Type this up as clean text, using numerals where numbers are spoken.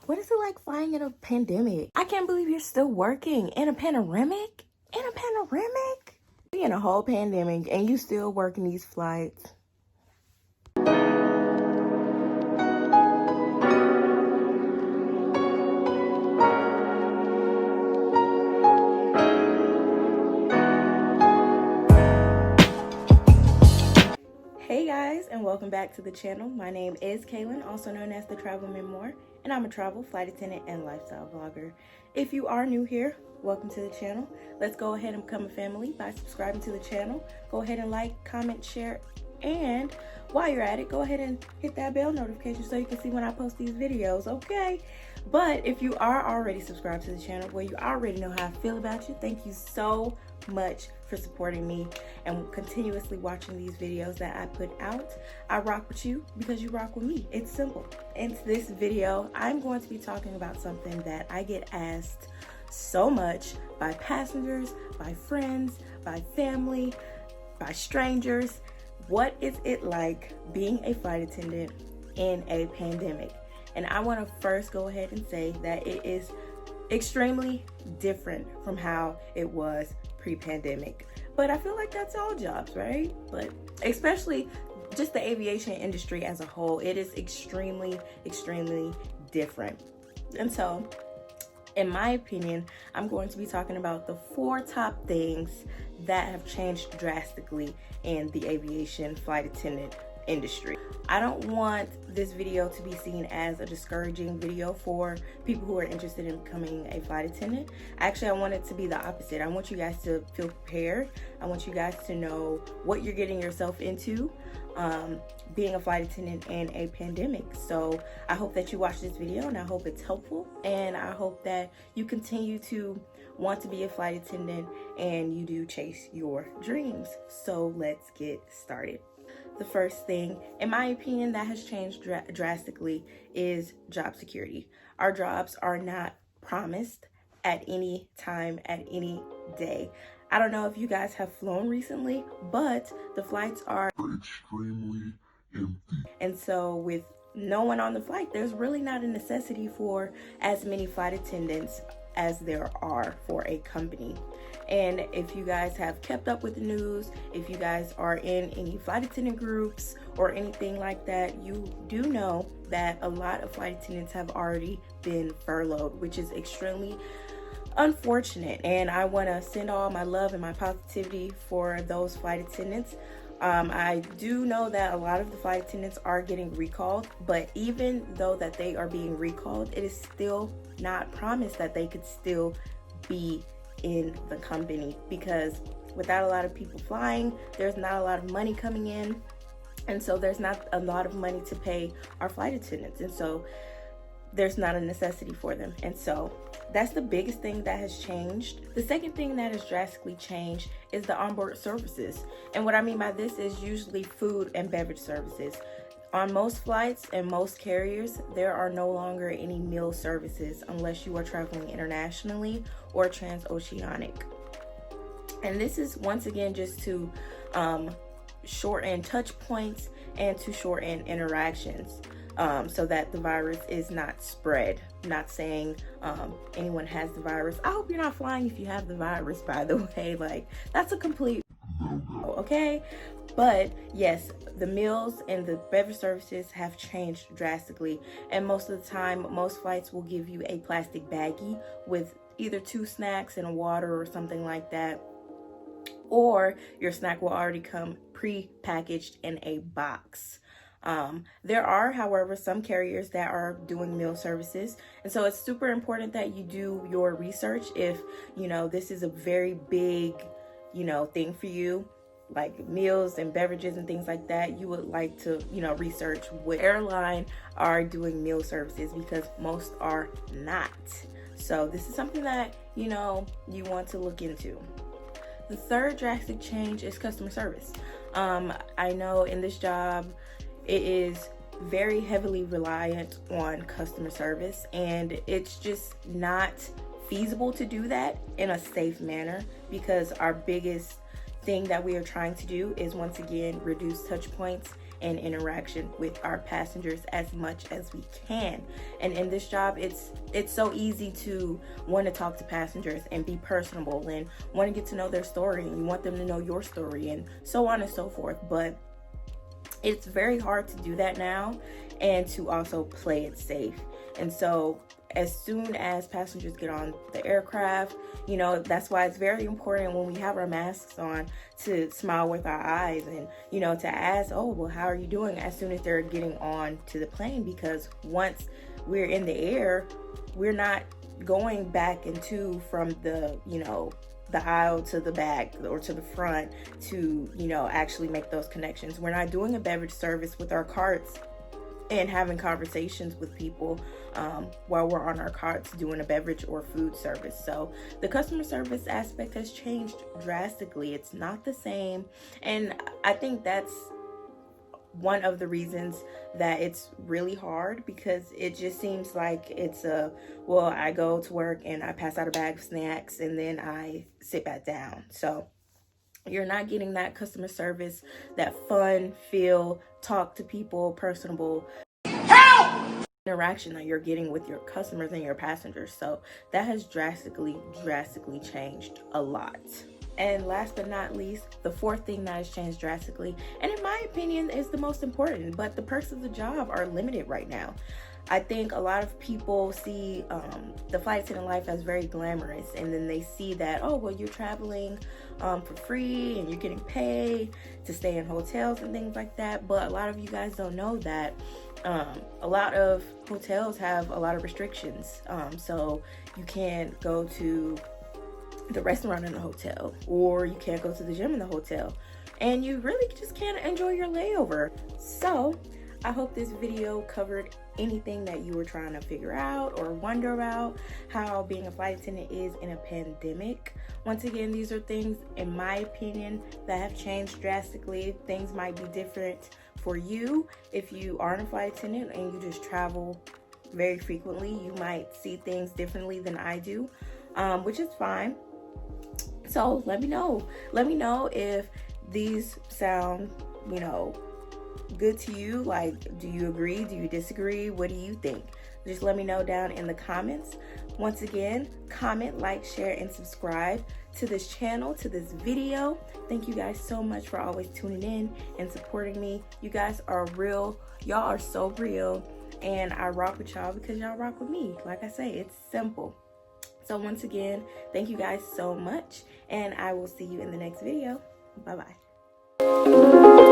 What is it like flying in a pandemic? I can't believe you're still working in a panoramic? In a panoramic? We in a whole pandemic and you still working these flights. Hey guys, and welcome back to the channel. My name is Kalyn, also known as the Travel Memoir, and I'm a travel, flight attendant, and lifestyle vlogger. If you are new here, welcome to the channel. Let's go ahead and become a family by subscribing to the channel. Go ahead and like, comment, share, and while you're at it, go ahead and hit that bell notification so you can see when I post these videos, okay? But if you are already subscribed to the channel, well, you already know how I feel about you. Thank you so much for supporting me and continuously watching these videos that I put out. I rock with you because you rock with me. It's simple. In this video, I'm going to be talking about something that I get asked so much by passengers, by friends, by family, by strangers. What is it like being a flight attendant in a pandemic? And I want to first go ahead and say that it is extremely different from how it was pre-pandemic. But I feel like that's all jobs, right? But especially just the aviation industry as a whole, it is extremely, extremely different. And so, in my opinion, I'm going to be talking about the 4 top things that have changed drastically in the aviation flight attendant industry. I don't want this video to be seen as a discouraging video for people who are interested in becoming a flight attendant. Actually, I want it to be the opposite. I want you guys to feel prepared. I want you guys to know what you're getting yourself into being a flight attendant in a pandemic. So I hope that you watch this video and I hope it's helpful, and I hope that you continue to want to be a flight attendant and you do chase your dreams. So let's get started. The first thing, in my opinion, that has changed drastically is job security. Our jobs are not promised at any time, at any day. I don't know if you guys have flown recently, but the flights are extremely empty. And so with no one on the flight, there's really not a necessity for as many flight attendants as there are for a company. And if you guys have kept up with the news, if you guys are in any flight attendant groups or anything like that, you do know that a lot of flight attendants have already been furloughed, which is extremely unfortunate. And I want to send all my love and my positivity for those flight attendants. I do know that a lot of the flight attendants are getting recalled, but even though that they are being recalled, it is still not promised that they could still be in the company, because without a lot of people flying, there's not a lot of money coming in, and so there's not a lot of money to pay our flight attendants, and so there's not a necessity for them. And so that's the biggest thing that has changed. The second thing that has drastically changed is the onboard services. And what I mean by this is usually food and beverage services. On most flights and most carriers, there are no longer any meal services unless you are traveling internationally or transoceanic. And this is once again just to shorten touch points and to shorten interactions, so that the virus is not spread. Not saying anyone has the virus. I hope you're not flying if you have the virus, by the way. Like, that's a complete no-go, okay? But yes, the meals and the beverage services have changed drastically, and most of the time, most flights will give you a plastic baggie with either 2 snacks and a water or something like that, or your snack will already come pre-packaged in a box. There are, however, some carriers that are doing meal services, and so it's super important that you do your research. If you know this is a very big thing for you, like meals and beverages and things like that, you would like to research what airline are doing meal services, because most are not. So this is something that you want to look into. The third drastic change is customer service. I know in this job it is very heavily reliant on customer service, and it's just not feasible to do that in a safe manner, because our biggest thing that we are trying to do is once again reduce touch points and interaction with our passengers as much as we can. And in this job, it's so easy to want to talk to passengers and be personable and want to get to know their story, and you want them to know your story, and so on and so forth. But it's very hard to do that now and to also play it safe. And so as soon as passengers get on the aircraft, you know, that's why it's very important when we have our masks on to smile with our eyes and, you know, to ask, oh, well, how are you doing, as soon as they're getting on to the plane, because once we're in the air, we're not going back into from the, you know, the aisle to the back or to the front to, you know, actually make those connections. We're not doing a beverage service with our carts and having conversations with people while we're on our carts doing a beverage or food service. So the customer service aspect has changed drastically. It's not the same. And I think that's one of the reasons that it's really hard, because it just seems like it's well, I go to work and I pass out a bag of snacks and then I sit back down. So you're not getting that customer service, that fun, feel, talk to people, personable interaction that you're getting with your customers and your passengers. So that has drastically changed a lot. And last but not least, the fourth thing that has changed drastically, and in my opinion is the most important, but the perks of the job are limited right now. I think a lot of people see the flight attendant life as very glamorous, and then they see that, oh, well, you're traveling for free and you're getting paid to stay in hotels and things like that. But a lot of you guys don't know that a lot of hotels have a lot of restrictions. So you can't go to the restaurant in the hotel, or you can't go to the gym in the hotel, and you really just can't enjoy your layover. So I hope this video covered anything that you were trying to figure out or wonder about how being a flight attendant is in a pandemic. Once again, these are things, in my opinion, that have changed drastically. Things might be different for you if you aren't a flight attendant and you just travel very frequently. You might see things differently than I do, which is fine. So let me know if these sound, you know, good to you. Like, do you agree? Do you disagree? What do you think? Just let me know down in the comments. Once again, comment, like, share, and subscribe to this channel, to this video. Thank you guys so much for always tuning in and supporting me. You guys are real. Y'all are so real. And I rock with y'all because y'all rock with me. Like I say, it's simple. So once again, thank you guys so much, and I will see you in the next video. Bye-bye.